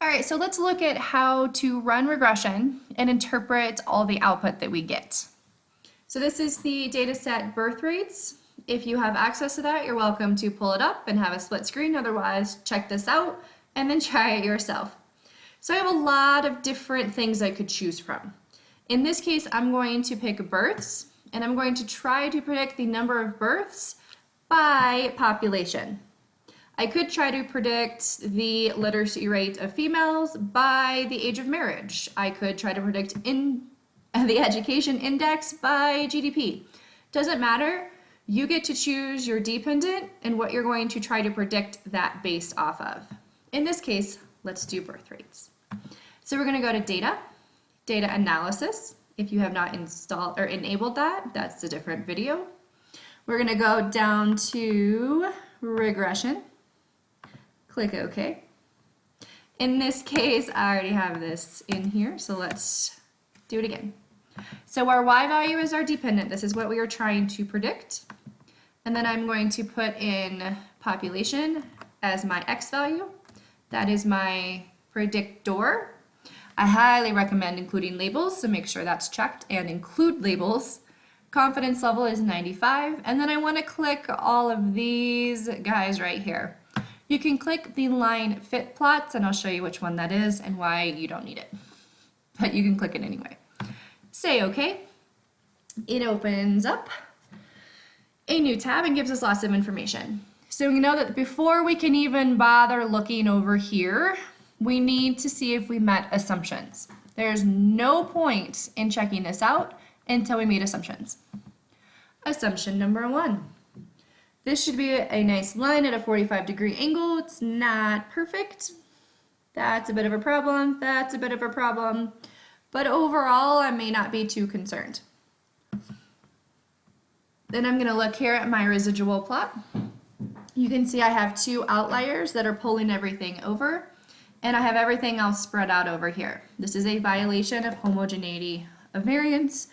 right, so let's look at how to run regression and interpret all the output that we get. So this is the data set birth rates. If you have access to that, you're welcome to pull it up and have a split screen. Otherwise, check this out and then try it yourself. So I have a lot of different things I could choose from. In this case, I'm going to pick births, and I'm going to try to predict the number of births by population. I could try to predict the literacy rate of females by the age of marriage. I could try to predict the education index by GDP. Doesn't matter. You get to choose your dependent and what you're going to try to predict that based off of. In this case, let's do birth rates. So we're going to go to data, data analysis. If you have not installed or enabled that, that's a different video. We're going to go down to regression. Click OK. In this case, I already have this in here, so let's do it again. So our y value is our dependent. This is what we are trying to predict. And then I'm going to put in population as my x value. That is my predictor. I highly recommend including labels, so make sure that's checked and include labels. Confidence level is 95, and then I want to click all of these guys right here. You can click the line fit plots, and I'll show you which one that is and why you don't need it. But you can click it anyway. Say OK. It opens up a new tab and gives us lots of information. So we know that before we can even bother looking over here, we need to see if we met assumptions. There's no point in checking this out until we meet assumptions. Assumption number 1. This should be a nice line at a 45-degree angle. It's not perfect. That's a bit of a problem. That's a bit of a problem. But overall, I may not be too concerned. Then I'm going to look here at my residual plot. You can see I have 2 outliers that are pulling everything over, and I have everything else spread out over here. This is a violation of homogeneity of variance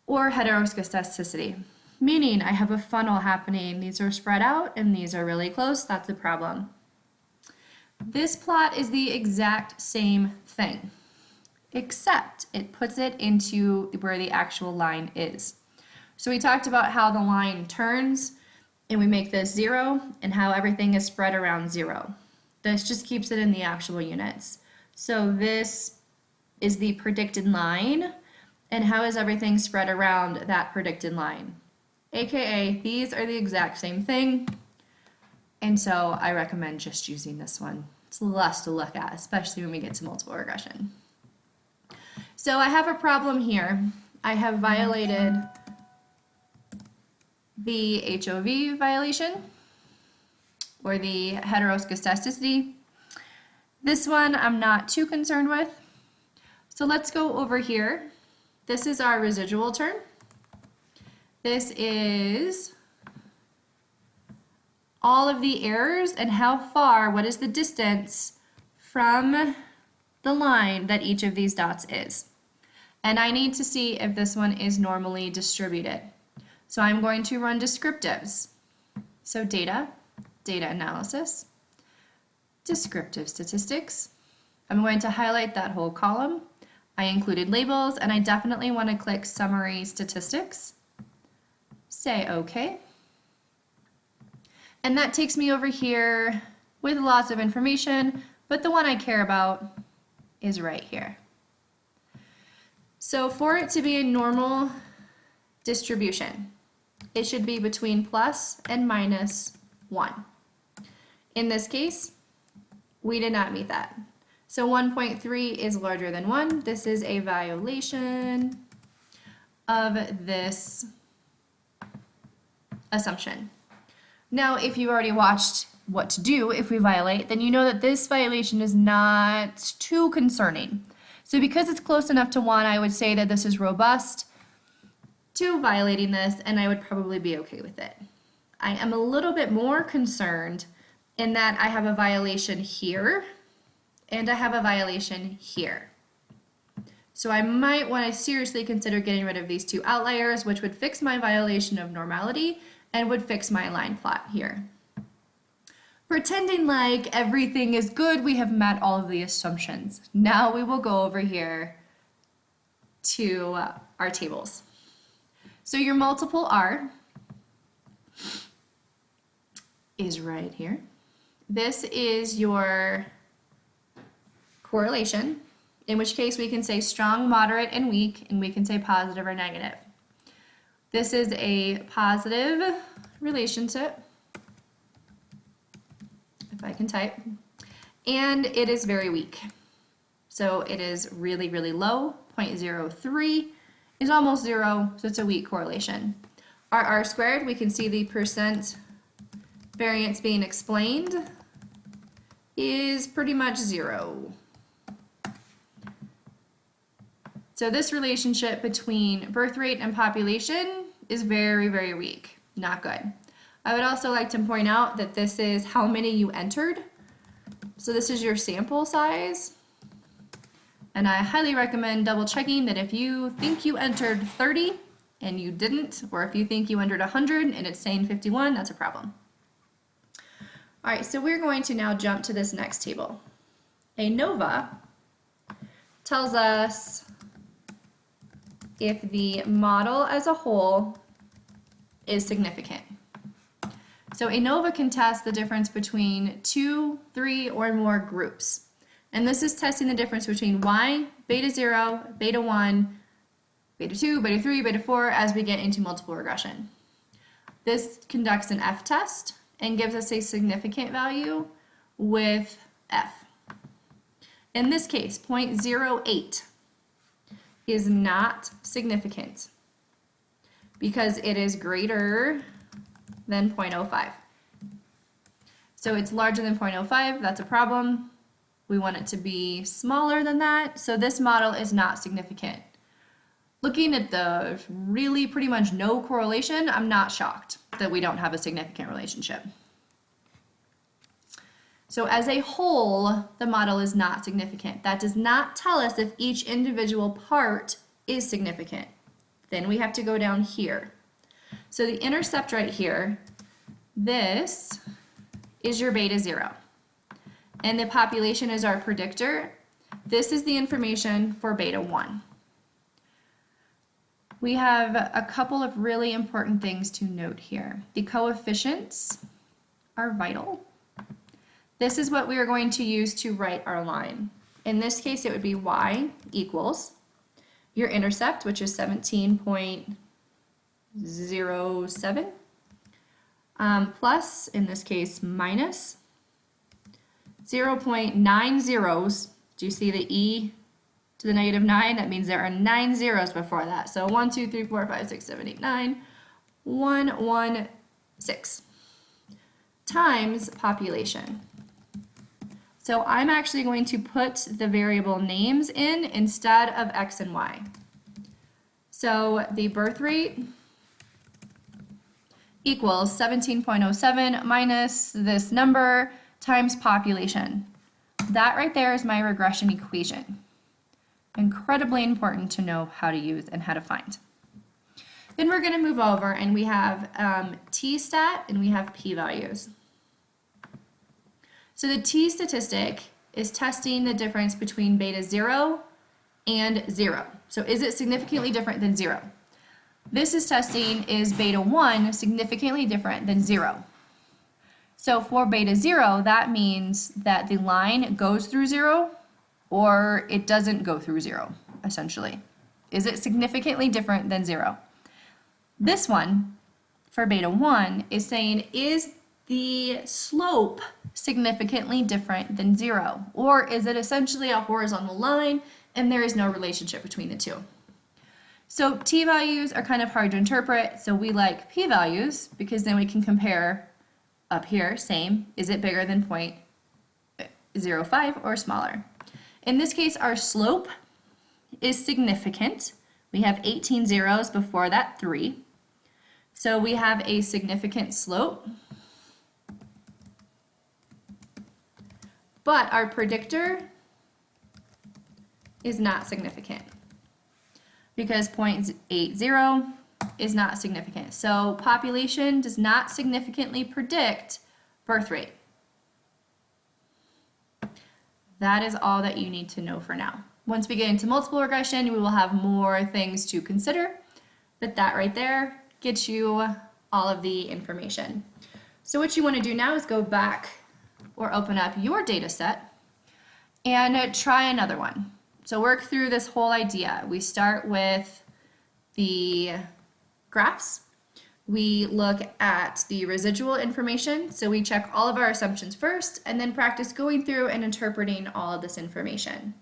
or heteroscedasticity. Meaning I have a funnel happening. These are spread out and these are really close. That's a problem. This plot is the exact same thing, except it puts it into where the actual line is. So we talked about how the line turns and we make this 0 and how everything is spread around 0. This just keeps it in the actual units. So this is the predicted line, and how is everything spread around that predicted line? AKA, these are the exact same thing, and so I recommend just using this one. It's less to look at, especially when we get to multiple regression. So I have a problem here. I have violated the HOV violation, or the heteroscedasticity. This one I'm not too concerned with. So let's go over here. This is our residual turn. This is all of the errors and how far, what is the distance from the line that each of these dots is. And I need to see if this one is normally distributed. So I'm going to run descriptives. So data, data analysis, descriptive statistics. I'm going to highlight that whole column. I included labels, and I definitely want to click summary statistics. Say OK. And that takes me over here with lots of information, but the one I care about is right here. So for it to be a normal distribution, it should be between plus and minus 1. In this case, we did not meet that. So 1.3 is larger than 1. This is a violation of this assumption. Now, if you've already watched what to do if we violate, then you know that this violation is not too concerning. So because it's close enough to 1, I would say that this is robust to violating this, and I would probably be okay with it. I am a little bit more concerned in that I have a violation here, and I have a violation here. So I might want to seriously consider getting rid of these 2 outliers, which would fix my violation of normality and would fix my line plot here. pretending like everything is good, we have met all of the assumptions. Now we will go over here to our tables. So your multiple R is right here. This is your correlation, in which case we can say strong, moderate, and weak, and we can say positive or negative. This is a positive relationship, if I can type, and it is very weak. So it is really, really low. 0.03 is almost 0, so it's a weak correlation. Our R squared, we can see the percent variance being explained is pretty much 0. So this relationship between birth rate and population is very, very weak. Not good. I would also like to point out that this is how many you entered. So this is your sample size. And I highly recommend double checking that if you think you entered 30 and you didn't, or if you think you entered 100 and it's saying 51, that's a problem. All right, so we're going to now jump to this next table. ANOVA tells us if the model as a whole is significant. So ANOVA can test the difference between 2, 3, or more groups. And this is testing the difference between Y, beta 0, beta 1, beta 2, beta 3, beta 4 as we get into multiple regression. This conducts an F test and gives us a significant value with F. In this case, 0.08 is not significant because it is greater than 0.05. So it's larger than 0.05, that's a problem. We want it to be smaller than that, so this model is not significant. Looking at the really pretty much no correlation, I'm not shocked that we don't have a significant relationship. So as a whole, the model is not significant. That does not tell us if each individual part is significant. Then we have to go down here. So the intercept right here, this is your beta 0. And the population is our predictor. This is the information for beta 1. We have a couple of really important things to note here. The coefficients are vital. This is what we are going to use to write our line. In this case, it would be Y equals your intercept, which is 17.07, plus, in this case, minus 0.90. Do you see the E to the negative 9? That means there are 9 zeros before that. So 1, 2, 3, 4, 5, 6, 7, 8, 9, 1, 1, 6 times population. So I'm actually going to put the variable names in instead of X and Y. So the birth rate equals 17.07 minus this number times population. That right there is my regression equation. Incredibly important to know how to use and how to find. Then we're going to move over and we have t-stat and we have p-values. So the t statistic is testing the difference between beta 0 and 0. So is it significantly different than 0? This is testing is beta 1 significantly different than 0. So for beta 0, that means that the line goes through 0 or it doesn't go through 0, essentially. Is it significantly different than 0? This one, for beta 1, is saying, is the slope significantly different than 0? Or is it essentially a horizontal line and there is no relationship between the two? So t-values are kind of hard to interpret, so we like p-values because then we can compare up here, same, is it bigger than 0.05 or smaller? In this case, our slope is significant. We have 18 zeros before that 3. So we have a significant slope. But our predictor is not significant because 0.80 is not significant. So population does not significantly predict birth rate. That is all that you need to know for now. Once we get into multiple regression, we will have more things to consider, but that right there gets you all of the information. So what you want to do now is go back or open up your data set and try another one. So work through this whole idea. We start with the graphs. We look at the residual information. So we check all of our assumptions first and then practice going through and interpreting all of this information.